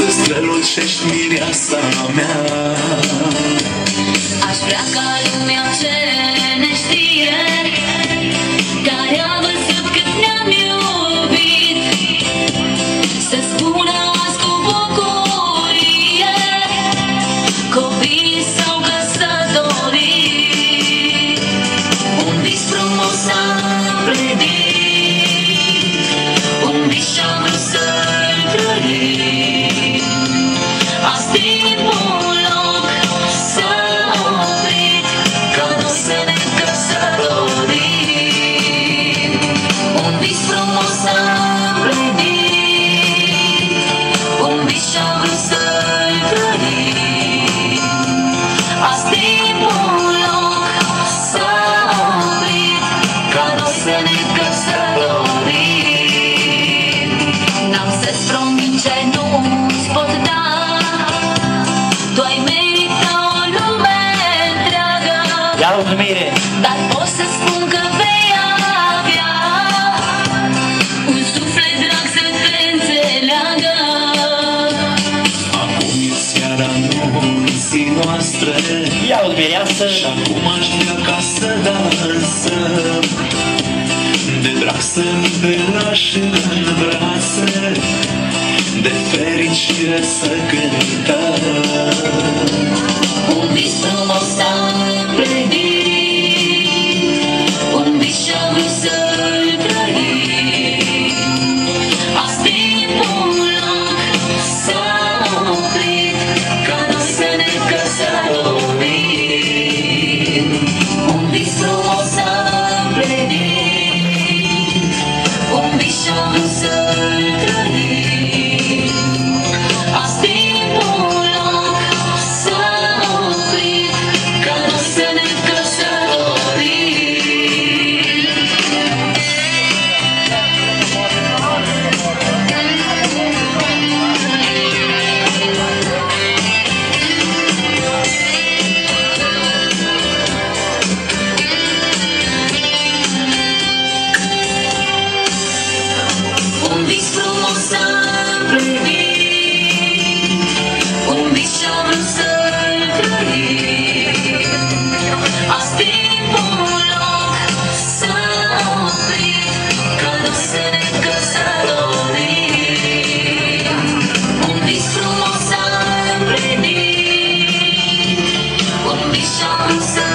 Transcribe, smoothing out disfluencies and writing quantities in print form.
să strălucești, mireasa mea. Aș vrea ca lumea ce ne știe, care a văzut cât ne-am iubit, să spună azi cu bucurie, copiii s-au căsătorit. Un vis frumos am împlinit, un vis și-am vrut să-l trăim. Azi timpul loc s-a oprit, ca noi să ne căsătorim. Un vis frumos am împlinit, un vis și-am vrut să-l trăim. Azi timpul loc s-a oprit, ca noi să ne căsătorim. N-am să-ți promit ce nu-ți pot da, tu ai meritat o lume întreagă, Ia mulțumire! dar pot să spun că vei avea un suflet drag să te înțeleagă. Acum e seara nunții noastre, Ia mireasă! și acum aș vrea ca să dansăm, de drag să ne lași în brațe, de fericire să cântăm. Un vis frumos am împlinit, un vis și-am vrut să-l trăim. Azi timpul loc s-a oprit, ca noi să ne căsătorim. Un vis frumos am împlinit, un vis și-am vrut să-l trăim. Azi timpul loc s-a oprit, ca noi să ne căsătorim. Un vis frumos am împlinit, un vis și-am vrut să-l trăim. Azi timpul loc s-a oprit, ca noi să ne căsătorim. Un vis frumos am împlinit, un vis și-am vrut să-l